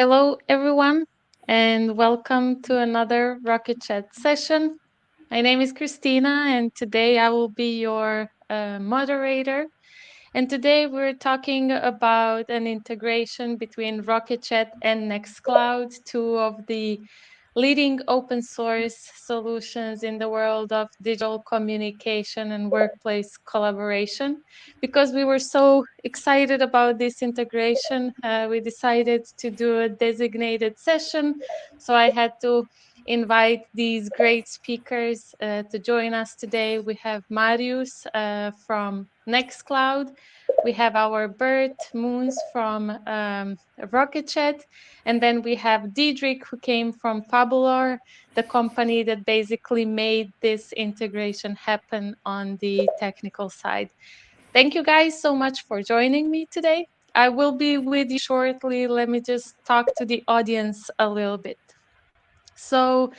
Hello, everyone, and welcome to another Rocket.Chat session. My name is Christina, and today I will be your moderator. And today we're talking about an integration between Rocket.Chat and Nextcloud, two of the leading open source solutions in the world of digital communication and workplace collaboration. Because we were so excited about this integration, we decided to do a designated session. So I had to invite these great speakers to join us today. We have Marius from Nextcloud. We have our Bert Moons from Rocket.Chat. And then we have Diedrich, who came from Fabulor, the company that basically made this integration happen on the technical side. Thank you guys so much for joining me today. I will be with you shortly. Let me just talk to the audience a little bit. So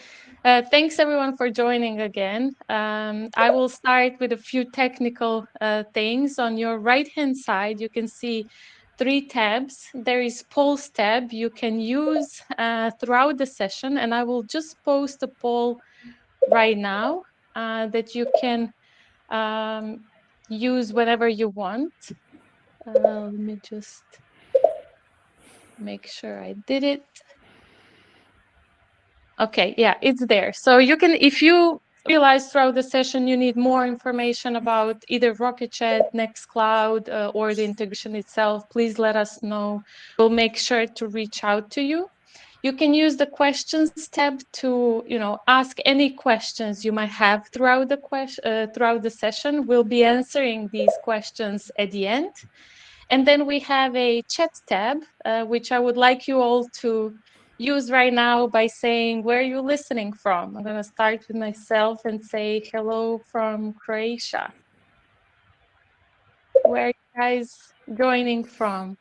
thanks everyone for joining again. I will start with a few technical things. On your right-hand side, you can see three tabs. There is polls tab you can use throughout the session, and I will just post a poll right now that you can use whenever you want. Let me just make sure I did it. Okay, yeah, it's there. So you can, if you realize throughout the session you need more information about either Rocket.Chat, Nextcloud, or the integration itself, please let us know. We'll make sure to reach out to you. You can use the questions tab to, ask any questions you might have throughout the session. We'll be answering these questions at the end. And then we have a chat tab, which I would like you all to use right now by saying where you're listening from. I'm going to start with myself and say hello from Croatia. Where are you guys joining from?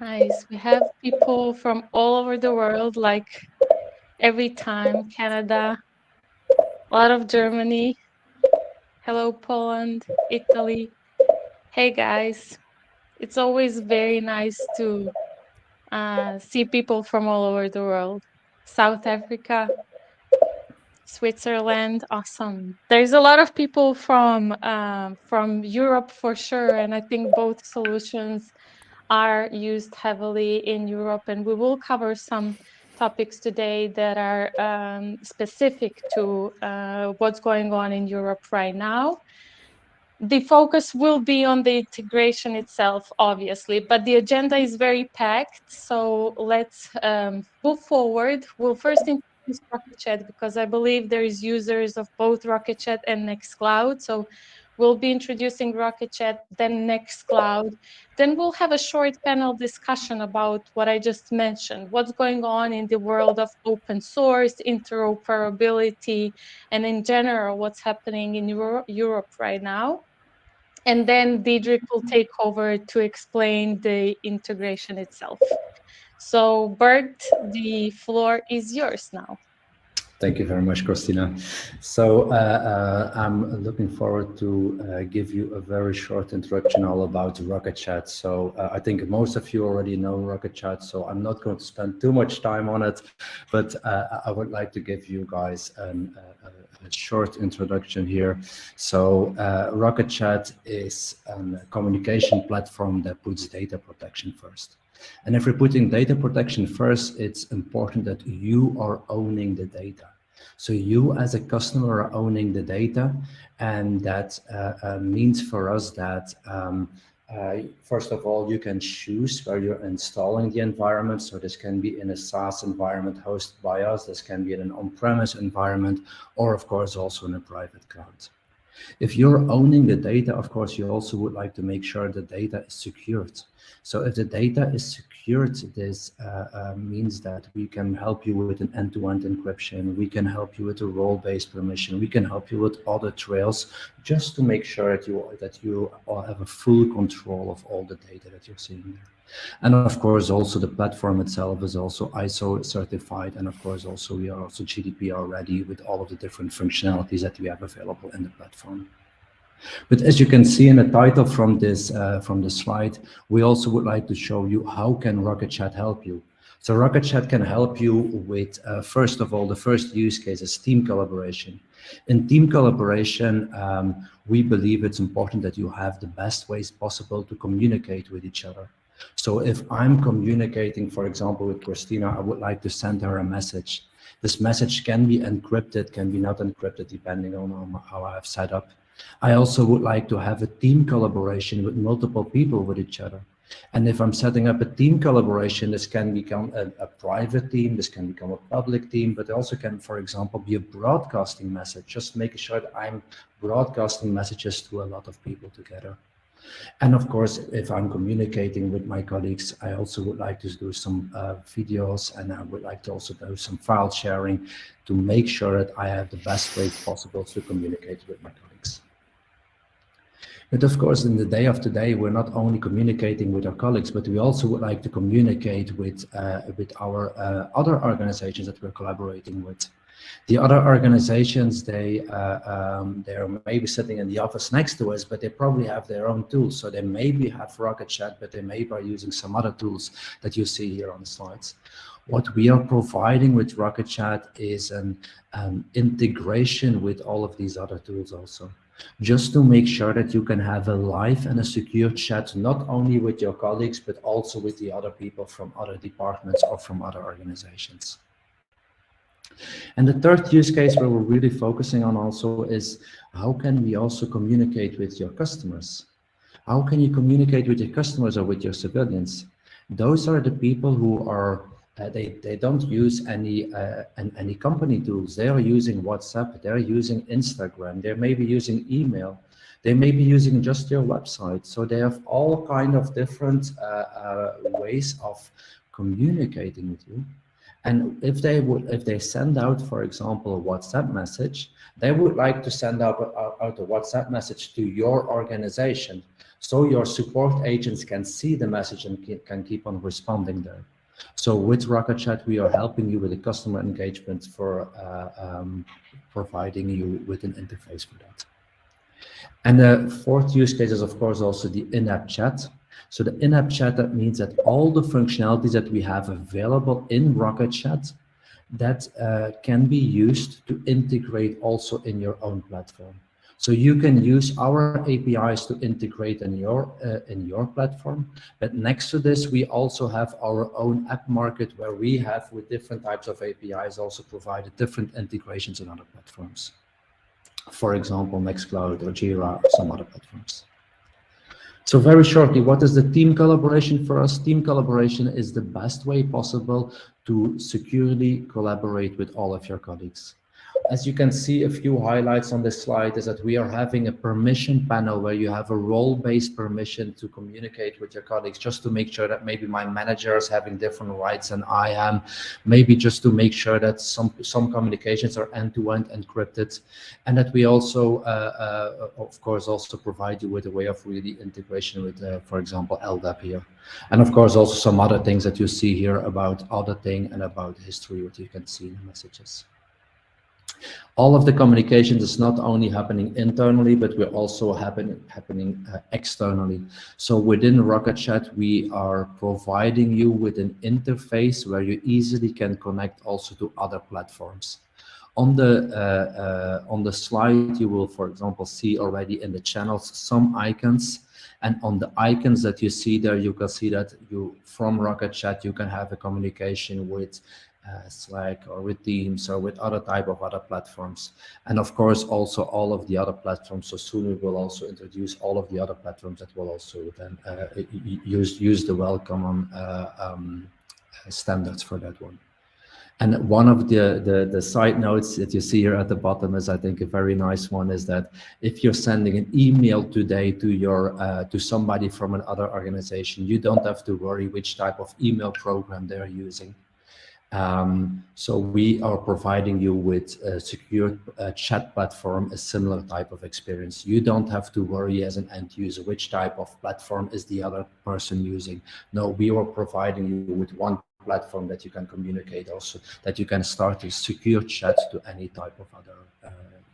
Nice. We have people from all over the world, like every time. Canada, a lot of Germany. Hello, Poland, Italy. Hey, guys. It's always very nice to see people from all over the world. South Africa, Switzerland, awesome. There's a lot of people from Europe for sure, and I think both solutions are used heavily in Europe, and we will cover some topics today that are specific to what's going on in Europe right now. The focus will be on the integration itself, obviously, but the agenda is very packed. So let's move forward. We'll first introduce Rocket.Chat because I believe there is users of both Rocket.Chat and Nextcloud. So we'll be introducing Rocket.Chat, then Nextcloud. Then we'll have a short panel discussion about what I just mentioned, what's going on in the world of open source, interoperability, and in general, what's happening in Europe right now. And then Diedrich will take over to explain the integration itself. So Bert, the floor is yours now. Thank you very much, Christina. So I'm looking forward to give you a very short introduction all about Rocket.Chat. So I think most of you already know Rocket.Chat, so I'm not going to spend too much time on it, but I would like to give you guys a short introduction here. So Rocket.Chat is a communication platform that puts data protection first. And if we're putting data protection first, it's important that you are owning the data. So you as a customer are owning the data, and that means for us that first of all, you can choose where you're installing the environment. So this can be in a SaaS environment hosted by us, this can be in an on-premise environment, or of course also in a private cloud. If you're owning the data, of course, you also would like to make sure the data is secured. So if the data is secured, this means that we can help you with an end-to-end encryption. We can help you with a role-based permission. We can help you with audit trails, just to make sure that you have a full control of all the data that you're seeing there. And of course, also the platform itself is also ISO certified. And of course, also we are also GDPR ready with all of the different functionalities that we have available in the platform. But as you can see in the title from the slide, we also would like to show you how can Rocket.Chat help you. So Rocket.Chat can help you with, first of all, the first use case is team collaboration. In team collaboration, we believe it's important that you have the best ways possible to communicate with each other. So if I'm communicating, for example, with Christina, I would like to send her a message. This message can be encrypted, can be not encrypted, depending on how I have set up. I also would like to have a team collaboration with multiple people with each other. And if I'm setting up a team collaboration, this can become a private team, this can become a public team, but it also can, for example, be a broadcasting message, just making sure that I'm broadcasting messages to a lot of people together. And of course, if I'm communicating with my colleagues, I also would like to do some videos, and I would like to also do some file sharing to make sure that I have the best ways possible to communicate with my colleagues. But of course, in the day of today, we're not only communicating with our colleagues, but we also would like to communicate with our other organizations that we're collaborating with. The other organizations, they're maybe sitting in the office next to us, but they probably have their own tools. So they maybe have Rocket.Chat, but they maybe are using some other tools that you see here on the slides. What we are providing with Rocket.Chat is an integration with all of these other tools also, just to make sure that you can have a live and a secure chat, not only with your colleagues, but also with the other people from other departments or from other organizations. And the third use case where we're really focusing on also is how can we also communicate with your customers? How can you communicate with your customers or with your civilians? Those are the people who are, they don't use any company tools. They are using WhatsApp, they're using Instagram, they may be using email, they may be using just your website. So they have all kind of different ways of communicating with you. And if they send out, for example, a WhatsApp message, they would like to send out a WhatsApp message to your organization, so your support agents can see the message and can keep on responding there. So with Rocket.Chat, we are helping you with the customer engagement for providing you with an interface for that. And the fourth use case is, of course, also the in-app chat. So the in-app chat, that means that all the functionalities that we have available in Rocket.Chat that can be used to integrate also in your own platform. So you can use our APIs to integrate in your platform. But next to this, we also have our own app market where we have, with different types of APIs, also provided different integrations in other platforms. For example, Nextcloud or Jira or some other platforms. So very shortly, what is the team collaboration for us? Team collaboration is the best way possible to securely collaborate with all of your colleagues. As you can see, a few highlights on this slide is that we are having a permission panel where you have a role-based permission to communicate with your colleagues, just to make sure that maybe my manager is having different rights than I am, maybe just to make sure that some communications are end-to-end encrypted, and that we also, of course, also provide you with a way of really integration with, for example, LDAP here. And of course, also some other things that you see here about auditing and about history, what you can see in the messages. All of the communications is not only happening internally, but we're also happening externally. So within Rocket.Chat, we are providing you with an interface where you easily can connect also to other platforms. On the slide, you will, for example, see already in the channels some icons. And on the icons that you see there, you can see that from Rocket.Chat, you can have a communication with Slack or with Teams or with other platforms. And of course, also all of the other platforms. So soon we will also introduce all of the other platforms that will also then use the welcome standards for that one. And one of the side notes that you see here at the bottom is, I think, a very nice one, is that if you're sending an email today to somebody from another organization, you don't have to worry which type of email program they're using. So we are providing you with a secure chat platform, a similar type of experience. You don't have to worry as an end user which type of platform is the other person using. No, we are providing you with one platform that you can communicate also, that you can start a secure chat to any type of other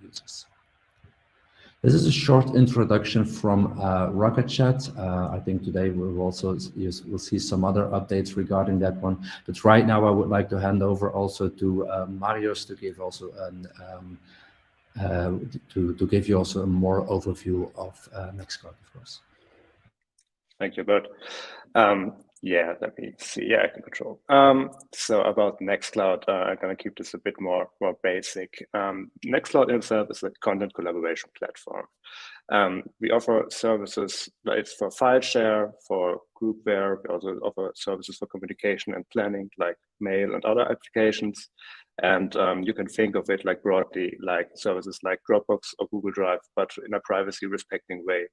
users. This is a short introduction from Rocket.Chat. I think today we'll see some other updates regarding that one. But right now, I would like to hand over also to Marius to give also to give you also a more overview of Nextcloud, of course. Thank you, Bert. Yeah, let me see. Yeah, I can control. So about Nextcloud, I'm going to keep this a bit more basic. Nextcloud itself is a content collaboration platform. We offer services like for file share, for groupware. We also offer services for communication and planning, like mail and other applications. And you can think of it like broadly, like services like Dropbox or Google Drive, but in a privacy respecting way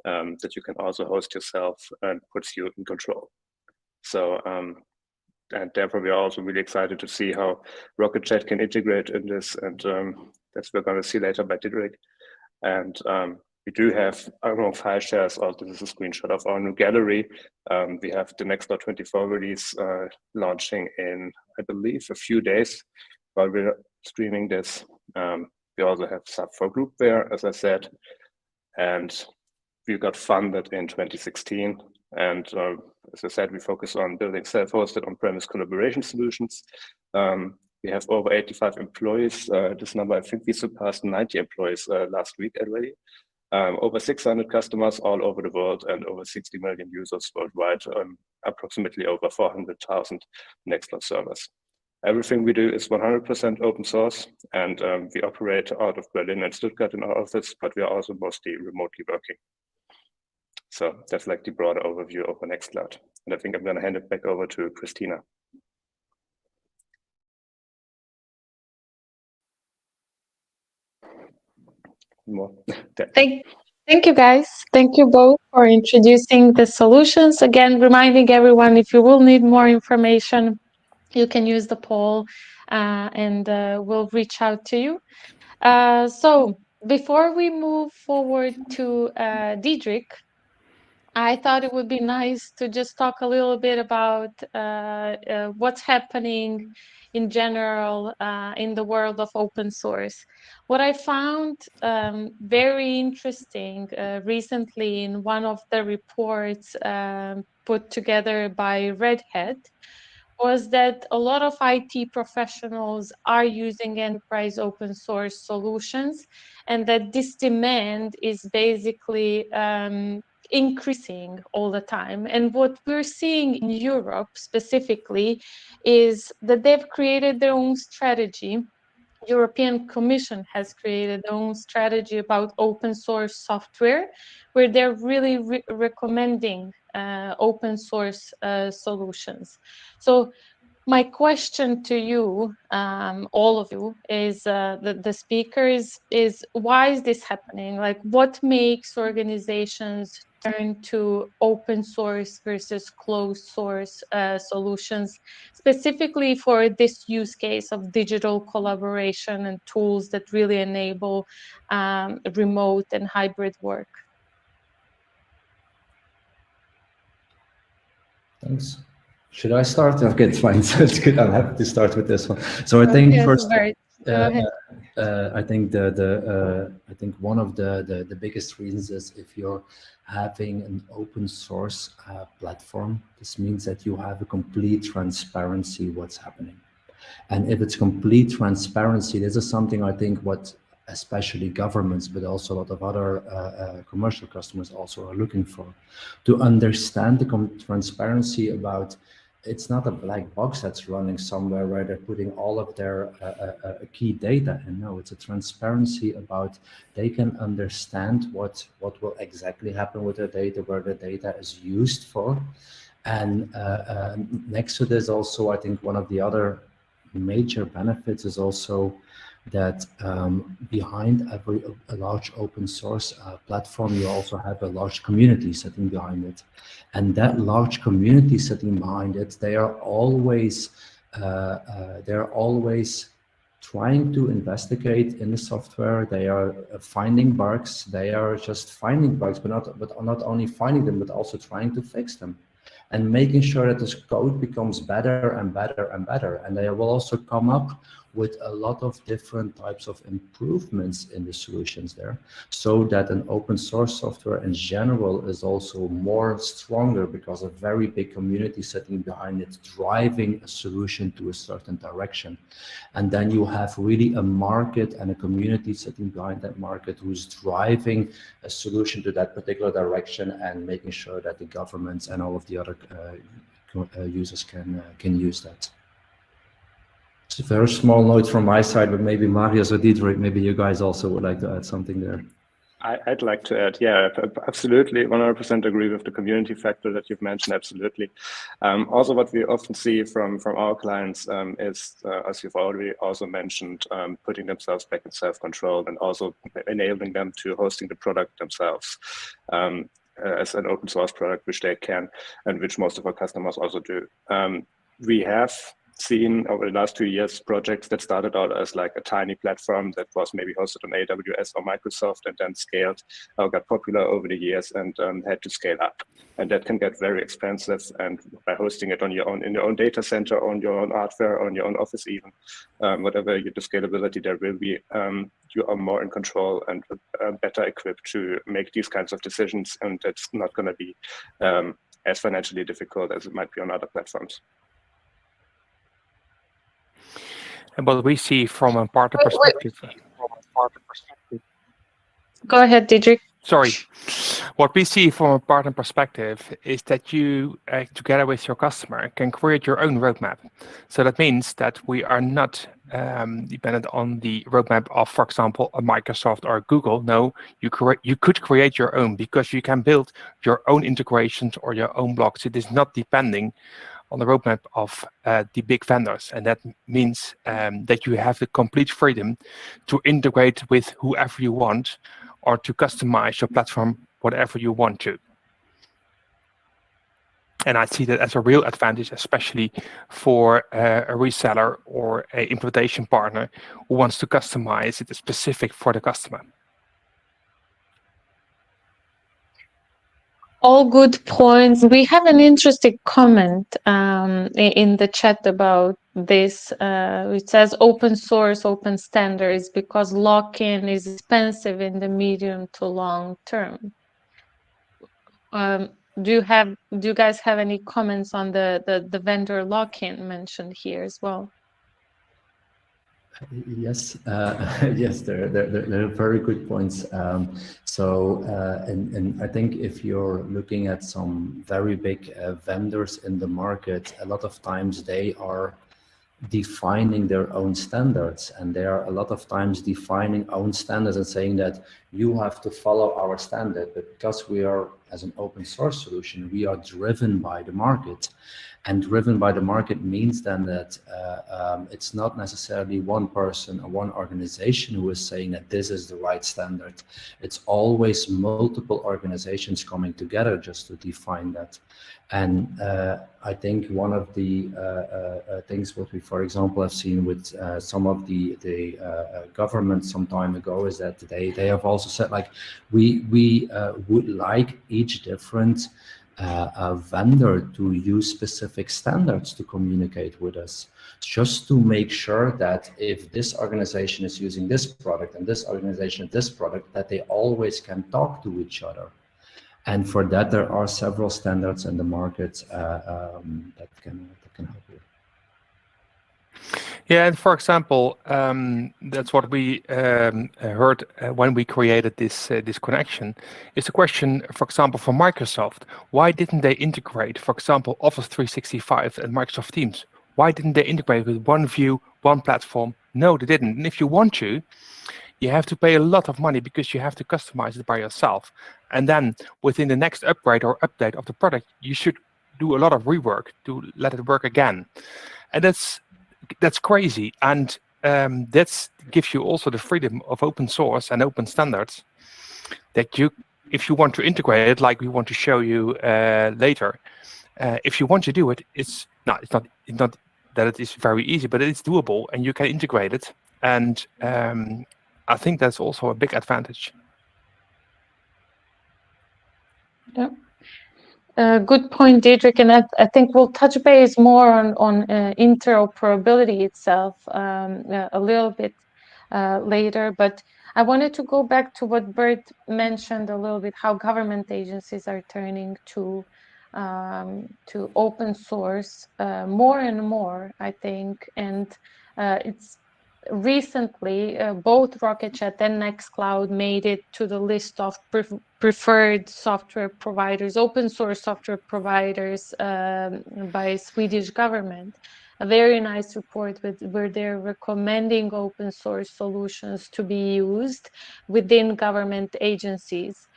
that you can also host yourself and puts you in control. So, and therefore we are also really excited to see how Rocket.Chat can integrate in this, and that's we're going to see later by Didrik. And we do have our file shares. Also, this is a screenshot of our new gallery. We have the Nextcloud 24 release launching in, I believe, a few days while we're streaming this. We also have sub for groupware, as I said, and we got funded in 2016. And as I said, we focus on building self-hosted on-premise collaboration solutions. We have over 85 employees. This number, I think we surpassed 90 employees last week already. Over 600 customers all over the world and over 60 million users worldwide, approximately over 400,000 Nextcloud servers. Everything we do is 100% open source, and we operate out of Berlin and Stuttgart in our office, but we are also mostly remotely working. So that's like the broader overview of Nextcloud. And I think I'm going to hand it back over to Christina. More. Thank you, guys. Thank you both for introducing the solutions. Again, reminding everyone, if you will need more information, you can use the poll and we'll reach out to you. So before we move forward to Didrik, I thought it would be nice to just talk a little bit about what's happening in general in the world of open source. What I found very interesting recently in one of the reports put together by Red Hat was that a lot of IT professionals are using enterprise open source solutions, and that this demand is basically increasing all the time. And what we're seeing in Europe specifically is that they've created their own strategy. European Commission has created their own strategy about open source software, where they're really recommending open source solutions. So my question to you, all of you, is the speakers, is why is this happening? Like, what makes organizations turn to open source versus closed source solutions, specifically for this use case of digital collaboration and tools that really enable remote and hybrid work? Thanks. Should I start? Okay, it's fine. So it's good. I'm happy to start with this one. So I think first, I think I think one of the biggest reasons is if you're having an open source platform, this means that you have a complete transparency what's happening. And if it's complete transparency, this is something I think what especially governments, but also a lot of other commercial customers also are looking for, to understand the transparency about. It's not a black box that's running somewhere where they're putting all of their key data. And no, it's a transparency about they can understand what will exactly happen with their data, where the data is used for. And next to this also, I think one of the other major benefits is also that behind a large open source platform, you also have a large community sitting behind it. And that large community sitting behind it, they are always trying to investigate in the software. They are finding bugs. They are just finding bugs, but not only finding them, but also trying to fix them, and making sure that this code becomes better and better and better. And they will also come up with a lot of different types of improvements in the solutions there, so that an open source software in general is also more stronger because a very big community sitting behind it, driving a solution to a certain direction. And then you have really a market and a community sitting behind that market who's driving a solution to that particular direction and making sure that the governments and all of the other users can use that. It's a very small note from my side, but maybe Marius or Diederik, maybe you guys also would like to add something there. I'd like to add, yeah, absolutely, 100% agree with the community factor that you've mentioned, absolutely. Also, what we often see from our clients is, as you've already also mentioned, putting themselves back in self-control and also enabling them to hosting the product themselves as an open source product, which they can, and which most of our customers also do. We have seen over the last 2 years projects that started out as like a tiny platform that was maybe hosted on AWS or Microsoft and then scaled or got popular over the years and had to scale up. And that can get very expensive. And by hosting it on your own, in your own data center, on your own hardware, on your own office even, whatever the scalability there will be, you are more in control and better equipped to make these kinds of decisions. And that's not going to be as financially difficult as it might be on other platforms. And what we see from a partner perspective. Go ahead, Diederik. Sorry. What we see from a partner perspective is that you, together with your customer, can create your own roadmap. So that means that we are not dependent on the roadmap of, for example, a Microsoft or a Google. No, you could create your own because you can build your own integrations or your own blocks. It is not depending on the roadmap of the big vendors. And that means that you have the complete freedom to integrate with whoever you want or to customize your platform whatever you want to. And I see that as a real advantage, especially for a reseller or an implementation partner who wants to customize it specific for the customer. All good points. We have an interesting comment in the chat about this. It says open source, open standards, because lock-in is expensive in the medium to long term. Do you guys have any comments on the vendor lock-in mentioned here as well? Yes, yes, they're very good points. And I think if you're looking at some very big vendors in the market, a lot of times they are defining their own standards, and they are a lot of times defining own standards and saying that you have to follow our standard. But because we are, as an open source solution, we are driven by the market. And driven by the market means then that it's not necessarily one person or one organization who is saying that this is the right standard. It's always multiple organizations coming together just to define that. And I think one of the things what we, for example, have seen with some of the government some time ago is that they have also said, like, we would like each different vendor to use specific standards to communicate with us, just to make sure that if this organization is using this product and this organization this product, that they always can talk to each other. And for that, there are several standards in the market that can help you. Yeah, and for example, that's what we heard when we created this connection. It's a question, for example, for Microsoft. Why didn't they integrate, for example, Office 365 and Microsoft Teams? Why didn't they integrate with one view, one platform? No, they didn't. And if you want to, you have to pay a lot of money because you have to customize it by yourself. And then within the next upgrade or update of the product, you should do a lot of rework to let it work again. And that's crazy. And that gives you also the freedom of open source and open standards that you, if you want to integrate it, like we want to show you later, if you want to do it, it's not that it is very easy, but it's doable and you can integrate it. And I think that's also a big advantage. Yeah. Good point, Diedrich, and I think we'll touch base more on interoperability itself a little bit later. But I wanted to go back to what Bert mentioned a little bit, how government agencies are turning to open source more and more, I think, and it's recently both Rocket.Chat and Nextcloud made it to the list of preferred software providers, open source software providers by Swedish government. A very nice report where they're recommending open source solutions to be used within government agencies.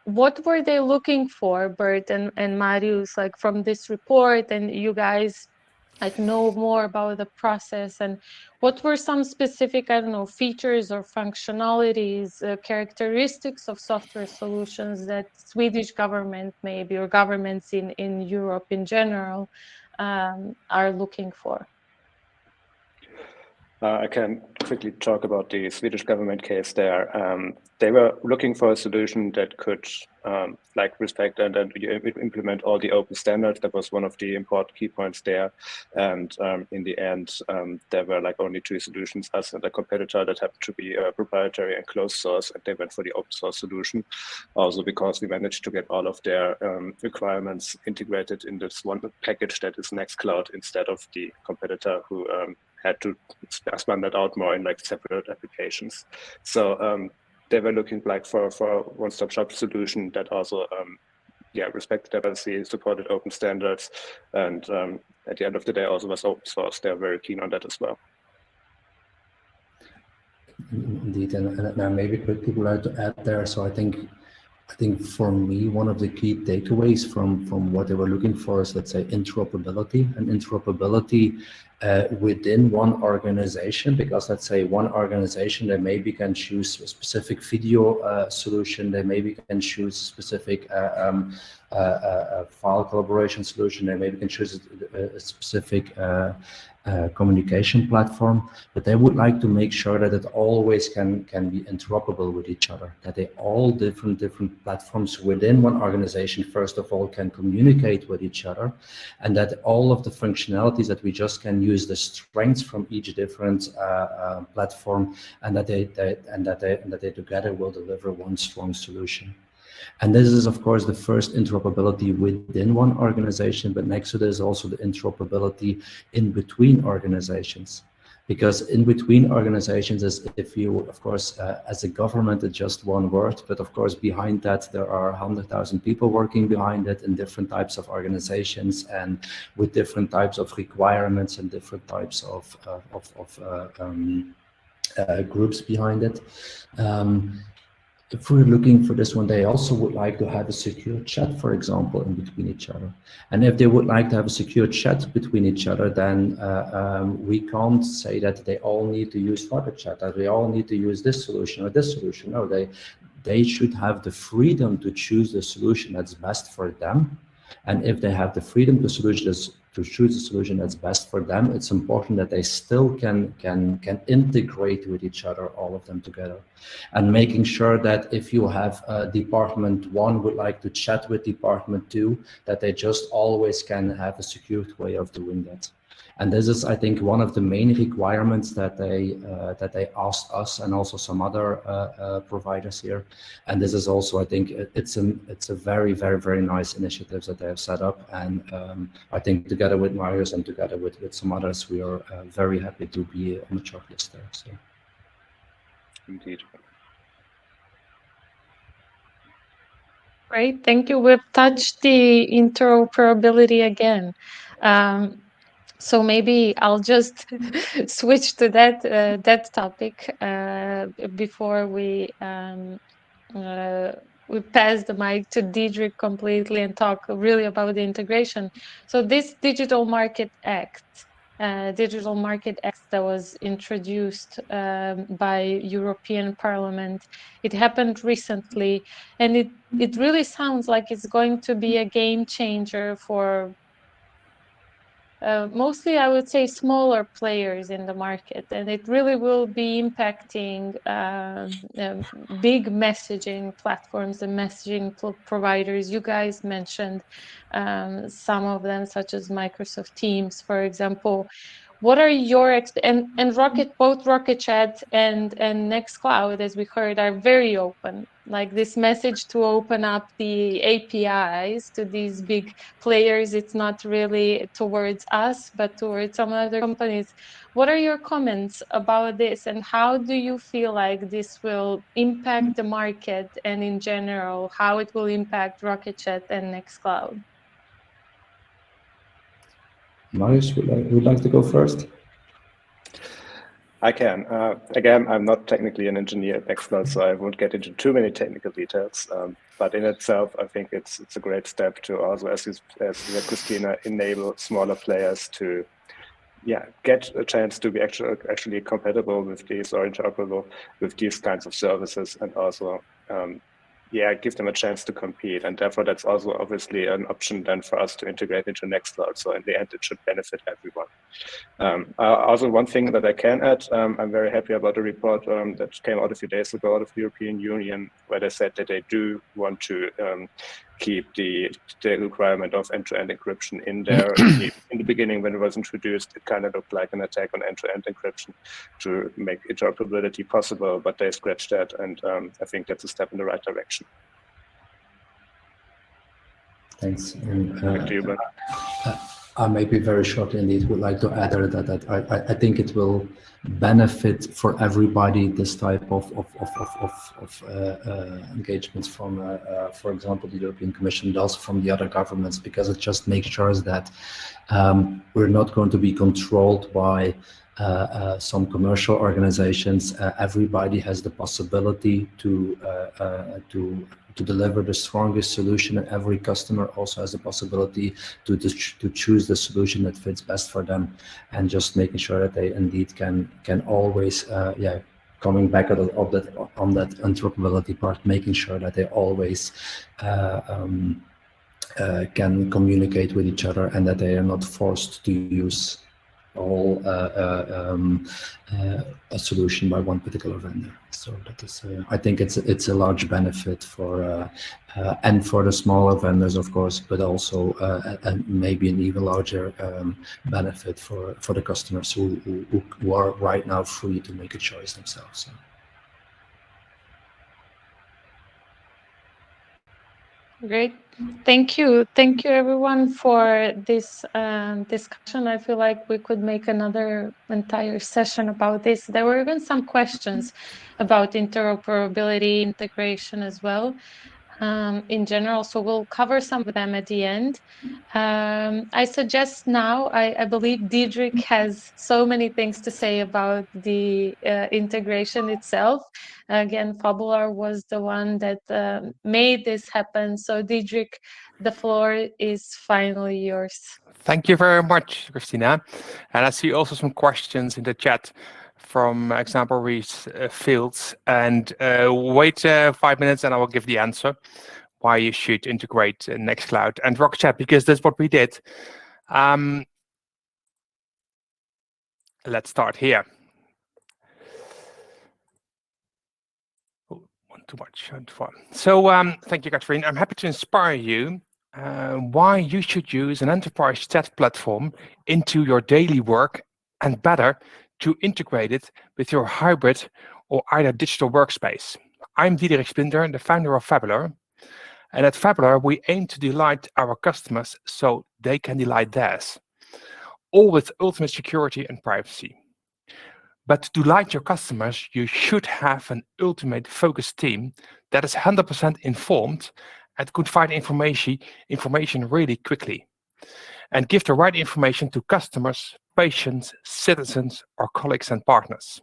What were they looking for, Bert and Marius, like from this report, and you guys like know more about the process, and what were some specific, I don't know, features or functionalities, characteristics of software solutions that Swedish government maybe, or governments in Europe in general, are looking for? I can quickly talk about the Swedish government case there. They were looking for a solution that could like respect and implement all the open standards. That was one of the important key points there. And in the end, there were like only two solutions, us and a competitor, that happened to be proprietary and closed source, and they went for the open source solution. Also because we managed to get all of their requirements integrated in this one package that is Nextcloud, instead of the competitor who had to span that out more in like separate applications. So they were looking like for a one-stop shop solution that also respected diversity, supported open standards, and at the end of the day also was open source. They're very keen on that as well. Indeed, and maybe quickly would like to add there. So I think for me, one of the key takeaways from what they were looking for is, let's say, interoperability, and interoperability within one organization, because let's say one organization, they maybe can choose a specific video solution, they maybe can choose a specific file collaboration solution, they maybe can choose a specific communication platform, but they would like to make sure that it always can be interoperable with each other, that they all different platforms within one organization first of all can communicate with each other, and that all of the functionalities that we just can use the strengths from each different platform, and that they together will deliver one strong solution. And this is, of course, the first interoperability within one organization, but next to this also the interoperability in between organizations. Because in between organizations is, if you, of course, as a government, it's just one word, but of course behind that there are 100,000 people working behind it in different types of organizations and with different types of requirements and different types of groups behind it. If we're looking for this one, they also would like to have a secure chat, for example, in between each other. And if they would like to have a secure chat between each other, then we can't say that they all need to use Rocket.Chat, that they all need to use this solution or this solution. No, they should have the freedom to choose the solution that's best for them. And if they have the freedom to choose a solution that's best for them, it's important that they still can integrate with each other, all of them together. And making sure that if you have department 1 would like to chat with department 2, that they just always can have a secured way of doing that. And this is, I think, one of the main requirements that they asked us and also some other providers here. And this is also, I think, it's a very, very, very nice initiative that they have set up. And I think together with Marius and together with some others, we are very happy to be on the shortlist there. So. Indeed. Great, thank you. We've touched the interoperability again. So maybe I'll just switch to that topic before we pass the mic to Diedrich completely and talk really about the integration. So this Digital Market Act that was introduced by European Parliament, it happened recently, and it really sounds like it's going to be a game changer for mostly, I would say, smaller players in the market, and it really will be impacting big messaging platforms and messaging providers. You guys mentioned some of them, such as Microsoft Teams, for example. What are your and both Rocket.Chat and Nextcloud, as we heard, are very open. Like this message to open up the APIs to these big players, it's not really towards us, but towards some other companies. What are your comments about this, and how do you feel like this will impact the market, and in general, how it will impact Rocket.Chat and Nextcloud? Marius, would like to go first? I can. Again, I'm not technically an engineer at Nextcloud, so I won't get into too many technical details. But in itself, I think it's a great step to also, as Christina, enable smaller players to, get a chance to be actually compatible with these or interoperable with these kinds of services, and also give them a chance to compete. And therefore, that's also obviously an option then for us to integrate into Nextcloud. So in the end, it should benefit everyone. Also, one thing that I can add, I'm very happy about the report that came out a few days ago out of the European Union, where they said that they do want to keep the requirement of end-to-end encryption in there. In the beginning, when it was introduced, it kind of looked like an attack on end-to-end encryption to make interoperability possible, but they scratched that, and I think that's a step in the right direction. Thanks. Back to you, Ben. I maybe very shortly indeed would like to add that I think it will benefit for everybody this type of engagements from, for example, the European Commission, but also from the other governments, because it just makes sure that we're not going to be controlled by some commercial organizations. Everybody has the possibility to deliver the strongest solution, and every customer also has the possibility to choose the solution that fits best for them, and just making sure that they indeed can always coming back on that interoperability part, making sure that they always can communicate with each other, and that they are not forced to use all a solution by one particular vendor. So that is, I think it's a large benefit for and for the smaller vendors, of course, but also and maybe an even larger benefit for the customers who are right now free to make a choice themselves. So. Great. Thank you everyone for this discussion. I feel like we could make another entire session about this. There were even some questions about interoperability, integration as well, in general, so we'll cover some of them at the end. I suggest now, I believe Diederik has so many things to say about the integration itself. Again, Fabulor was the one that made this happen. So Diederik, the floor is finally yours. Thank you very much, Christina. And I see also some questions in the chat from example fields. And wait 5 minutes and I will give the answer why you should integrate Nextcloud and Rocket.Chat, because that's what we did. Let's start here. Too much. So thank you, Catherine. I'm happy to inspire you why you should use an enterprise chat platform into your daily work, and better to integrate it with your hybrid or either digital workspace. I'm Diederik Splinter, the founder of Fabulor. And at Fabulor, we aim to delight our customers so they can delight theirs, all with ultimate security and privacy. But to delight your customers, you should have an ultimate focused team that is 100% informed and could find information really quickly, and give the right information to customers, patients, citizens, or colleagues and partners.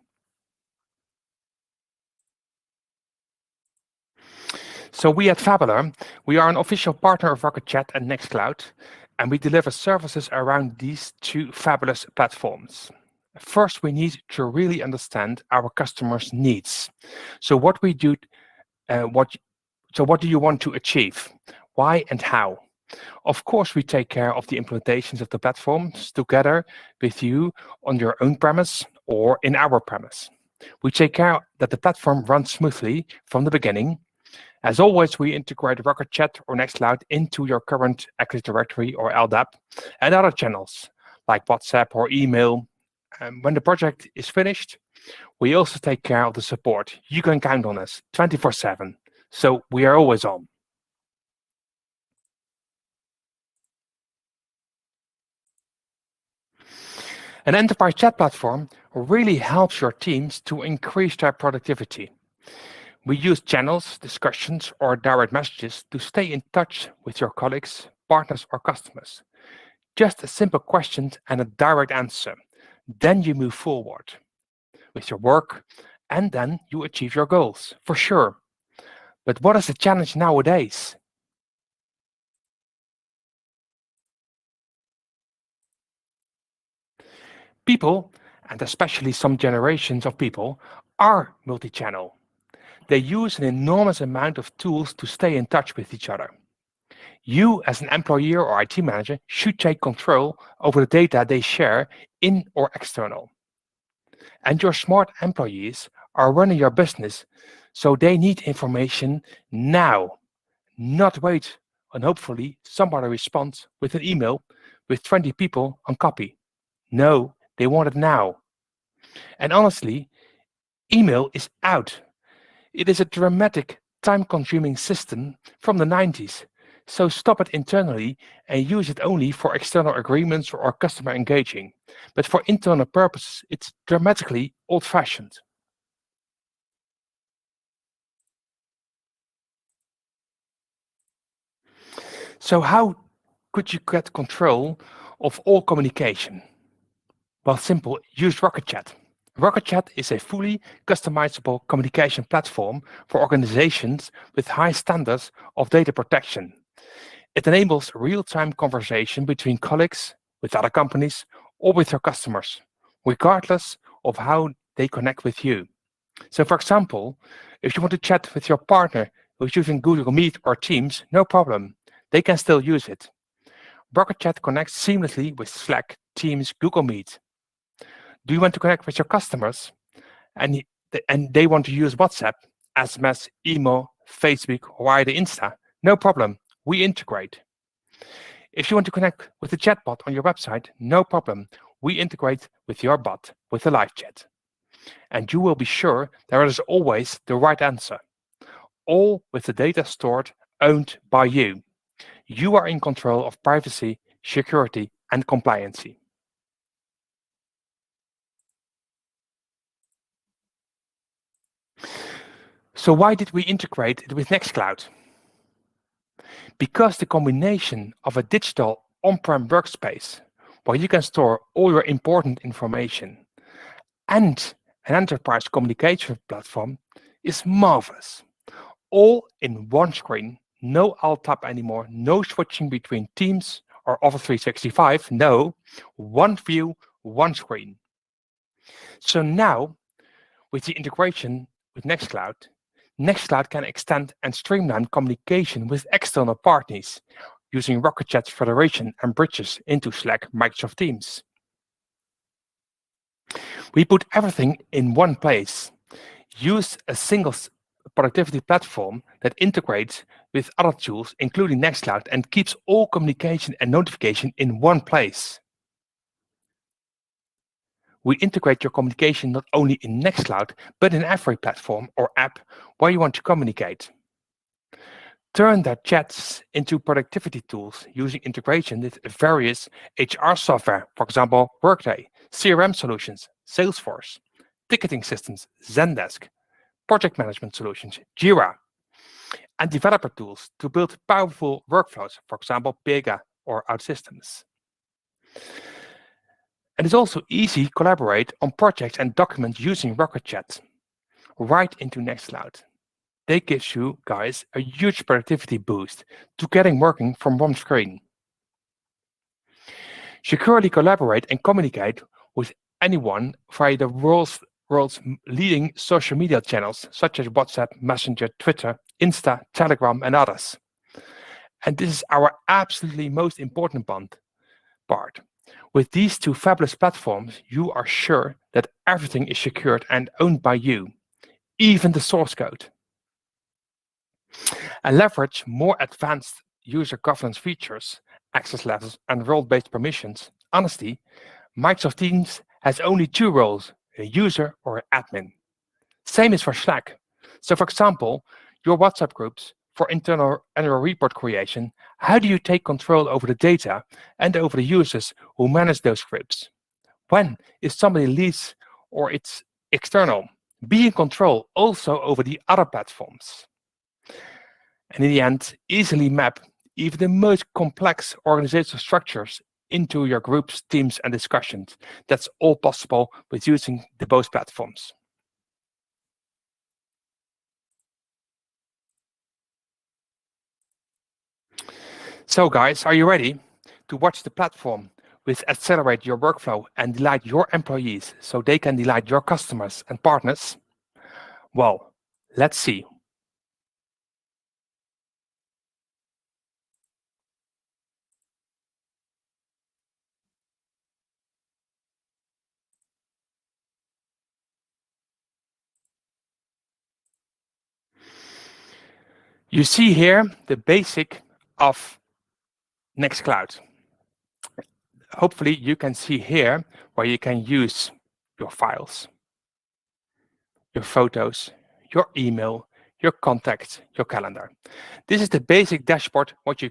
So we at Fabulor, we are an official partner of Rocket.Chat and Nextcloud, and we deliver services around these two fabulous platforms. First, we need to really understand our customers' needs. So what we do, what do you want to achieve? Why and how? Of course, we take care of the implementations of the platforms together with you on your own premise or in our premise. We take care that the platform runs smoothly from the beginning. As always, we integrate Rocket.Chat or Nextcloud into your current Active Directory or LDAP and other channels like WhatsApp or email. When the project is finished, we also take care of the support. You can count on us 24/7. So we are always on. An enterprise chat platform really helps your teams to increase their productivity. We use channels, discussions, or direct messages to stay in touch with your colleagues, partners, or customers. Just a simple question and a direct answer. Then you move forward with your work, and then you achieve your goals, for sure. But what is the challenge nowadays? People, and especially some generations of people, are multi-channel. They use an enormous amount of tools to stay in touch with each other. You, as an employer or IT manager, should take control over the data they share, in or external. And your smart employees are running your business, so they need information now, not wait and hopefully somebody responds with an email with 20 people on copy. No, they want it now. And honestly, email is out. It is a dramatic, time-consuming system from the 90s. So stop it internally and use it only for external agreements or customer engaging. But for internal purposes, it's dramatically old-fashioned. So how could you get control of all communication? Well, simple, use Rocket.Chat. Rocket.Chat is a fully customizable communication platform for organizations with high standards of data protection. It enables real-time conversation between colleagues, with other companies, or with your customers, regardless of how they connect with you. So for example, if you want to chat with your partner who's using Google Meet or Teams, no problem. They can still use it. Rocket.Chat connects seamlessly with Slack, Teams, Google Meet. Do you want to connect with your customers and they want to use WhatsApp, SMS, email, Facebook, or either Insta? No problem. We integrate. If you want to connect with the chatbot on your website, no problem. We integrate with your bot with the live chat. And you will be sure there is always the right answer. All with the data stored, owned by you. You are in control of privacy, security, and compliancy. So why did we integrate it with Nextcloud? Because the combination of a digital on-prem workspace where you can store all your important information and an enterprise communication platform is marvelous. All in one screen, no alt-tab anymore, no switching between Teams or Office 365, no, one view, one screen. So now, with the integration with Nextcloud, Nextcloud can extend and streamline communication with external partners using Rocket.Chat's federation and bridges into Slack, Microsoft Teams. We put everything in one place. Use a single productivity platform that integrates with other tools, including Nextcloud, and keeps all communication and notification in one place. We integrate your communication not only in Nextcloud, but in every platform or app where you want to communicate. Turn their chats into productivity tools using integration with various HR software, for example, Workday, CRM solutions, Salesforce, ticketing systems, Zendesk, project management solutions, Jira, and developer tools to build powerful workflows, for example, Pega or OutSystems. And it's also easy to collaborate on projects and documents using Rocket.Chat right into Nextcloud. They give you guys a huge productivity boost to getting working from one screen. Securely collaborate and communicate with anyone via the world's leading social media channels such as WhatsApp, Messenger, Twitter, Insta, Telegram, and others. And this is our absolutely most important part. With these two fabulous platforms, you are sure that everything is secured and owned by you, even the source code. And leverage more advanced user governance features, access levels, and role-based permissions. Honestly, Microsoft Teams has only two roles, a user or an admin. Same is for Slack. So for example, your WhatsApp groups for internal annual report creation, how do you take control over the data and over the users who manage those groups? When if somebody leaves or it's external, be in control also over the other platforms. And in the end, easily map even the most complex organizational structures into your groups, teams, and discussions. That's all possible with using the both platforms. So guys, are you ready to watch the platform which accelerate your workflow and delight your employees so they can delight your customers and partners? Well, let's see. You see here the basic of Nextcloud. Hopefully you can see here where you can use your files, your photos, your email, your contacts, your calendar. This is the basic dashboard what you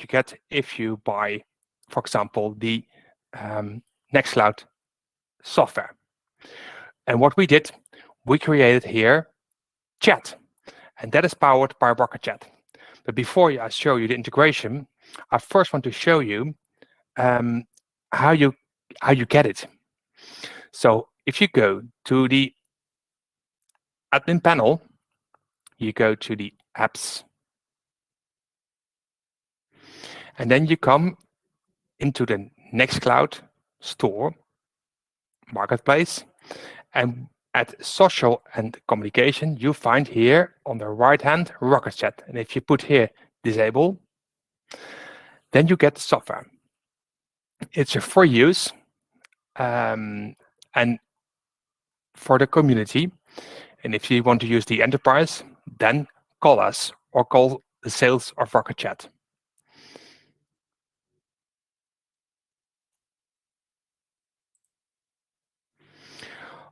get if you buy, for example, the Nextcloud software. And what we did, we created here chat, and that is powered by Rocket.Chat. But before I show you the integration, I first want to show you how you get it. So if you go to the admin panel, you go to the apps, and then you come into the Nextcloud store, marketplace, and at social and communication, you find here on the right hand Rocket.Chat. And if you put here disable, then you get the software. It's a free use and for the community. And if you want to use the enterprise, then call us or call the sales of Rocket.Chat.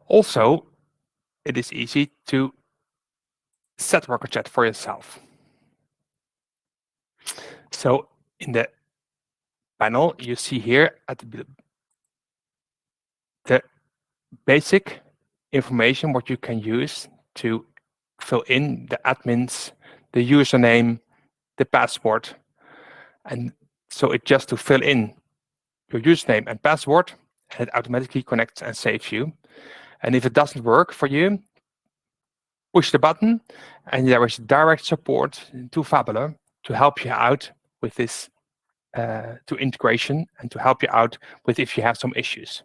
Also, it is easy to set Rocket.Chat for yourself. So in the panel, you see here at the basic information what you can use to fill in the admins, the username, the password. And so it just to fill in your username and password, and it automatically connects and saves you. And if it doesn't work for you, push the button and there is direct support to Fabulor to help you out with this to integration and to help you out with if you have some issues.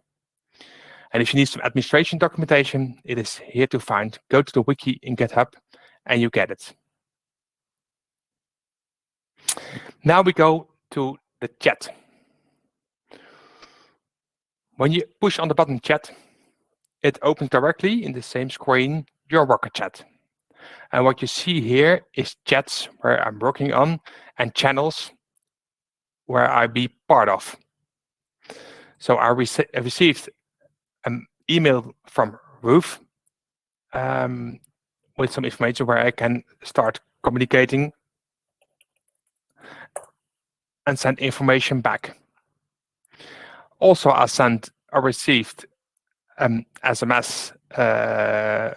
And if you need some administration documentation, it is here to find. Go to the wiki in GitHub and you get it. Now we go to the chat. When you push on the button chat, it opens directly in the same screen your Rocket.Chat. And what you see here is chats where I'm working on and channels where I be part of. So I received an email from Ruth with some information where I can start communicating and send information back. Also, I received SMS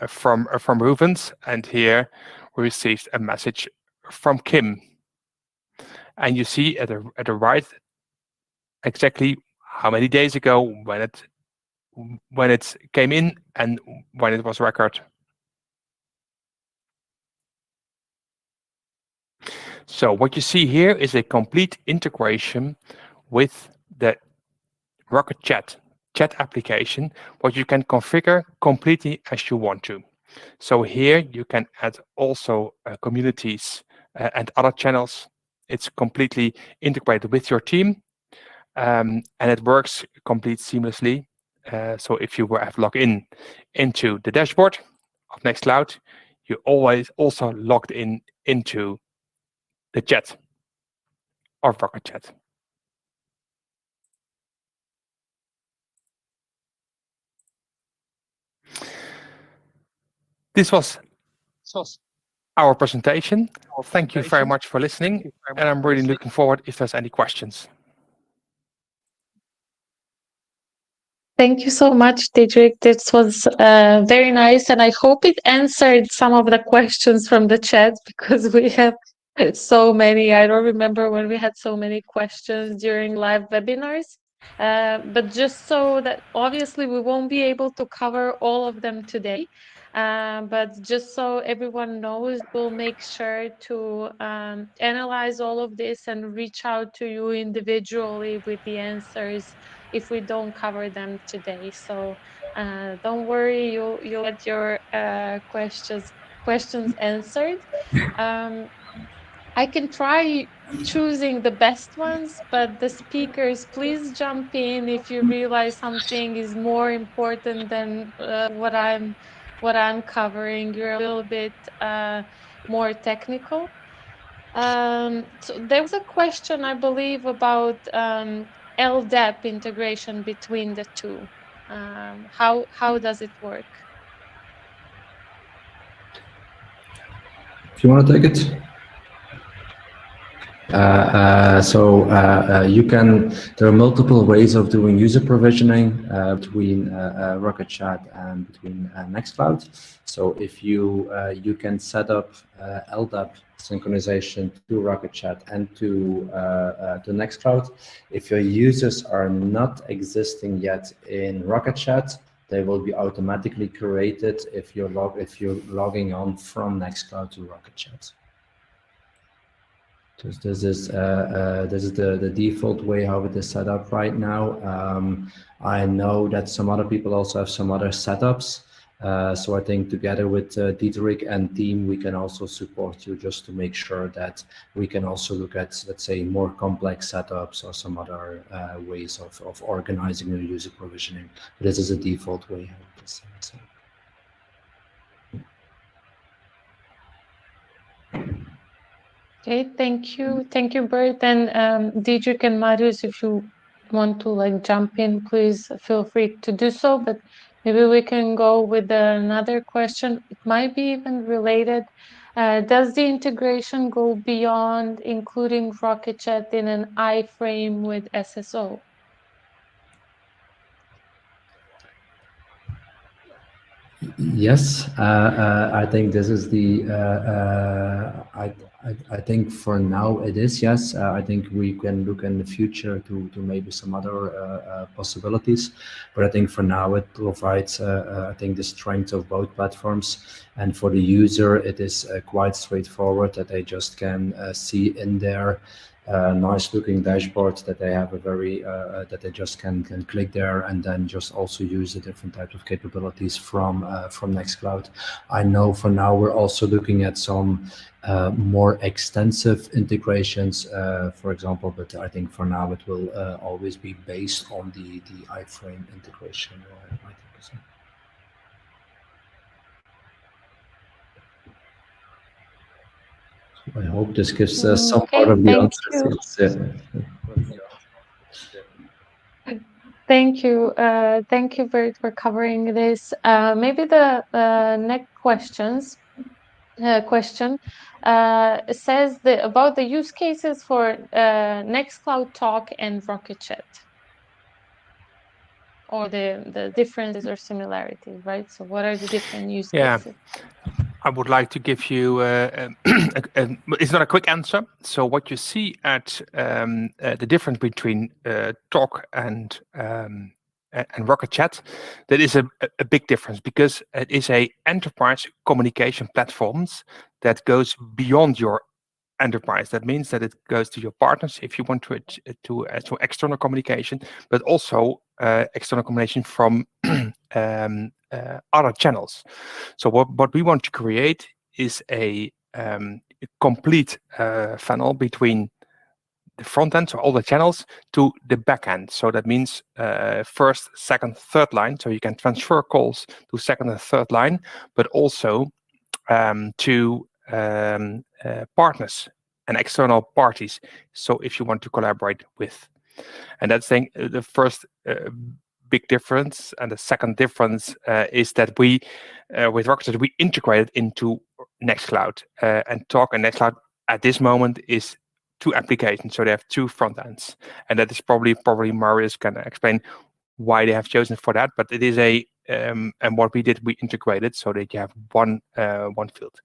from Rubens, and here we received a message from Kim. And you see at the right exactly how many days ago when it came in and when it was recorded. So what you see here is a complete integration with the Rocket.Chat chat application, what you can configure completely as you want to. So here you can add also communities and other channels. It's completely integrated with your team, and it works completely seamlessly. So if you have logged in into the dashboard of Nextcloud, you always also logged in into the chat of Rocket.Chat. This was our presentation. Thank you very much for listening, and I'm really looking forward if there's any questions. Thank you so much, Didrik. This was very nice, and I hope it answered some of the questions from the chat because we have so many. I don't remember when we had so many questions during live webinars. But just so that obviously we won't be able to cover all of them today. But just so everyone knows, we'll make sure to analyze all of this and reach out to you individually with the answers if we don't cover them today. So don't worry, you'll get your questions answered. I can try choosing the best ones, but the speakers, please jump in if you realize something is more important than what I'm covering. You're a little bit more technical. So there was a question, I believe, about LDAP integration between the two. How does it work? If you want to take it. You can, there are multiple ways of doing user provisioning between Rocket.Chat and between Nextcloud. So if you can set up LDAP synchronization to Rocket.Chat and to Nextcloud. If your users are not existing yet in Rocket.Chat, they will be automatically created if you're logging on from Nextcloud to Rocket.Chat. This is the default way how it is set up right now. I know that some other people also have some other setups. So I think together with Dietrich and team, we can also support you just to make sure that we can also look at, let's say, more complex setups or some other ways of organizing your user provisioning. But this is a default way how it is set up. Okay, thank you, Bert. And Didrik and Marius, if you want to jump in, please feel free to do so. But maybe we can go with another question. It might be even related. Does the integration go beyond including Rocket.Chat in an iframe with SSO? Yes, I think this is the. I think for now it is yes. I think we can look in the future to maybe some other possibilities, but I think for now it provides. I think the strength of both platforms, and for the user it is quite straightforward that they just can see in there. Nice looking dashboard that they have a very that they just can click there and then just also use the different types of capabilities from Nextcloud. I know for now we're also looking at some more extensive integrations, for example, but I think for now it will always be based on the iframe integration. I think so. I hope this gives some part of the answer. Thank you, Bert, for covering this. Maybe the next question says about the use cases for Nextcloud Talk and Rocket.Chat, or the differences or similarities, right? So what are the different use cases? I would like to give you, it's not a quick answer. So what you see at the difference between Talk and Rocket.Chat, that is a big difference because it is a enterprise communication platforms that goes beyond your enterprise. That means that it goes to your partners if you want to external communication, but also external communication from other channels. So what we want to create is a complete funnel between the front end, so all the channels, to the back end. So that means first, second, third line. So you can transfer calls to second and third line, but also to partners and external parties. So if you want to collaborate with, and that's the first big difference. And the second difference is that we, with Rocket.Chat, we integrated into Nextcloud, and Talk and Nextcloud at this moment is two applications. So they have two front ends, and that is probably Marius can explain why they have chosen for that. But it is and what we did, we integrated so that you have one field.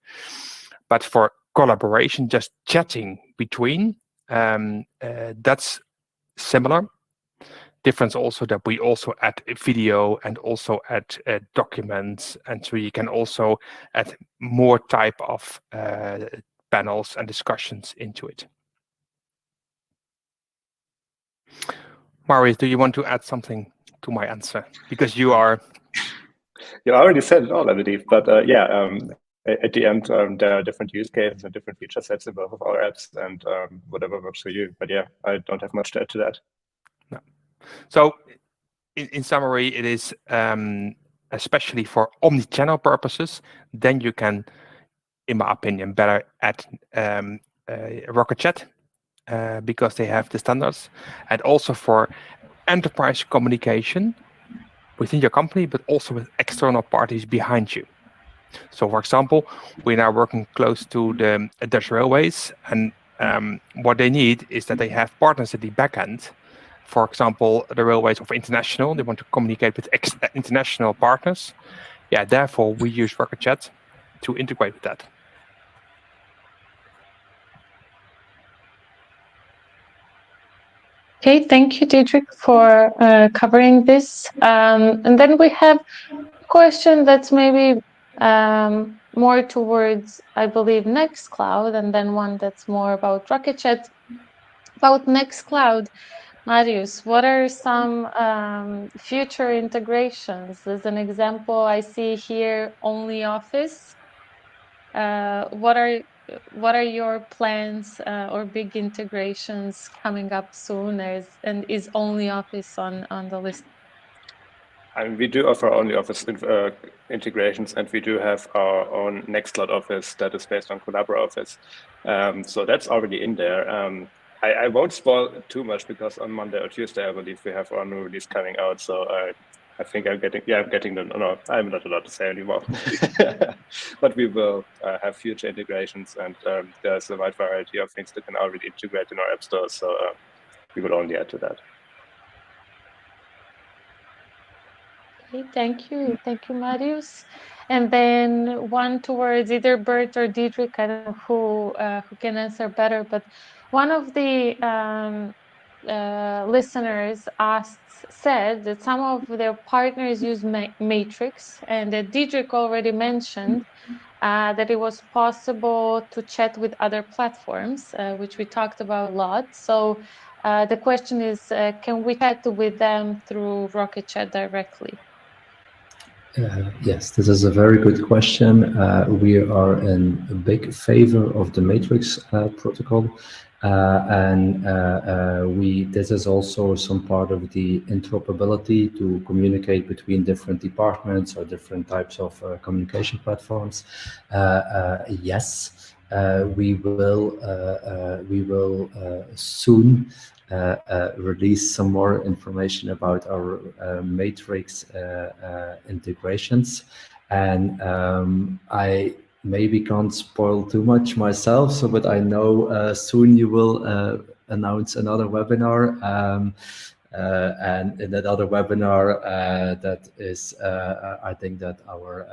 But for collaboration, just chatting between, that's similar. Difference also that we also add video and also add documents, and so you can also add more type of panels and discussions into it. Marius, do you want to add something to my answer? Because you already said it all, I believe. But at the end, there are different use cases and different feature sets in both of our apps, and whatever works for you. But yeah, I don't have much to add to that. No. So in summary, it is especially for omni-channel purposes, then you can, in my opinion, better add Rocket.Chat because they have the standards, and also for enterprise communication within your company, but also with external parties behind you. So, for example, we're now working close to the Dutch railways, and what they need is that they have partners at the back end. For example, the railways of international, they want to communicate with international partners. Yeah, therefore we use Rocket.Chat to integrate with that. Okay, thank you, Dietrich, for covering this. And then we have a question that's maybe more towards, I believe, Nextcloud, and then one that's more about Rocket.Chat. About Nextcloud, Marius, what are some future integrations? As an example, I see here OnlyOffice. What are your plans or big integrations coming up soon? And is OnlyOffice on the list? I mean, we do offer OnlyOffice integrations, and we do have our own Nextcloud office that is based on CollaborOffice. So that's already in there. I won't spoil too much because on Monday or Tuesday, I believe we have our new release coming out. So I think I'm getting the, no, I'm not allowed to say anymore. But we will have future integrations, and there's a wide variety of things that can already integrate in our app store. So we will only add to that. Okay, thank you, Marius. And then one towards either Bert or Dietrich. I don't know who can answer better, but one of the listeners said that some of their partners use Matrix, and that Dietrich already mentioned that it was possible to chat with other platforms, which we talked about a lot. So the question is, can we chat with them through Rocket.Chat directly? Yes, this is a very good question. We are in a big favor of the Matrix protocol, and this is also some part of the interoperability to communicate between different departments or different types of communication platforms. Yes, we will soon release some more information about our Matrix integrations, and I maybe can't spoil too much myself. So, but I know soon you will announce another webinar. And in that other webinar, that is, I think that our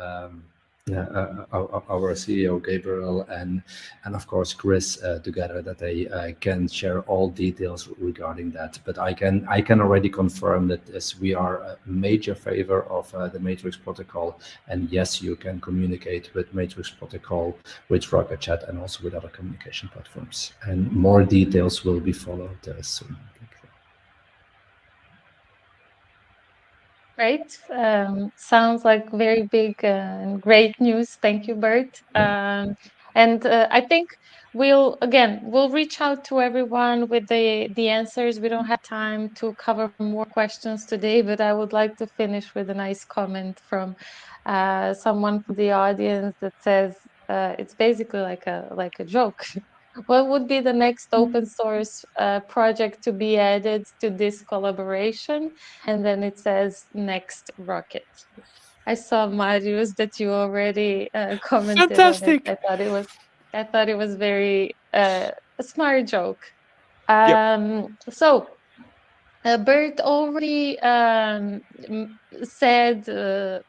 CEO Gabriel and of course Chris together, that they can share all details regarding that. But I can already confirm that as we are a major favor of the Matrix protocol, and yes, you can communicate with Matrix protocol, with Rocket.Chat, and also with other communication platforms. And more details will be followed soon. Great. Sounds like very big and great news. Thank you, Bert. I And I think we'll reach out to everyone with the answers. We don't have time to cover more questions today, but I would like to finish with a nice comment from someone from the audience that says it's basically like a joke. What would be the next open source project to be added to this collaboration? And then it says Next Rocket. I saw, Marius, that you already commented on it. Fantastic. I thought it was very a smart joke. Yep. So Bert already said a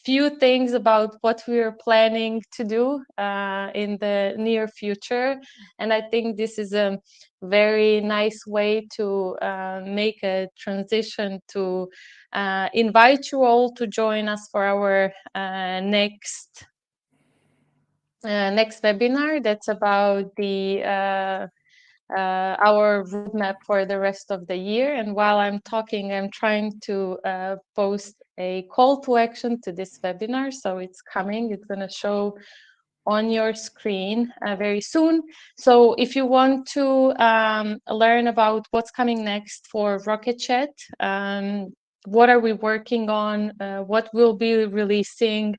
few things about what we are planning to do in the near future. And I think this is a very nice way to make a transition to invite you all to join us for our next webinar. That's about our roadmap for the rest of the year. And while I'm talking, I'm trying to post a call to action to this webinar. So it's coming. It's going to show on your screen very soon. So if you want to learn about what's coming next for Rocket.Chat, what are we working on, what we'll be releasing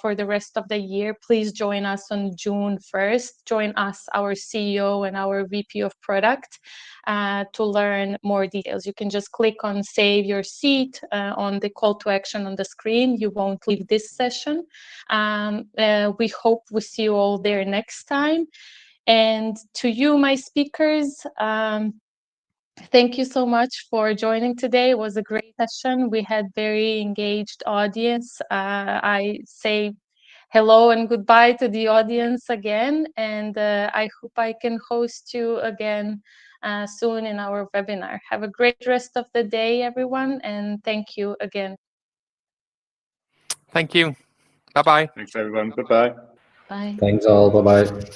for the rest of the year, please join us on June 1st. Join us, our CEO and our VP of Product, to learn more details. You can just click on Save Your Seat on the call to action on the screen. You won't leave this session. We hope we see you all there next time. And to you, my speakers, thank you so much for joining today. It was a great session. We had very engaged audience. I say hello and goodbye to the audience again, and I hope I can host you again soon in our webinar. Have a great rest of the day, everyone, and thank you again. Thank you. Bye-bye. Thanks, everyone. Goodbye. Bye. Thanks all. Bye bye.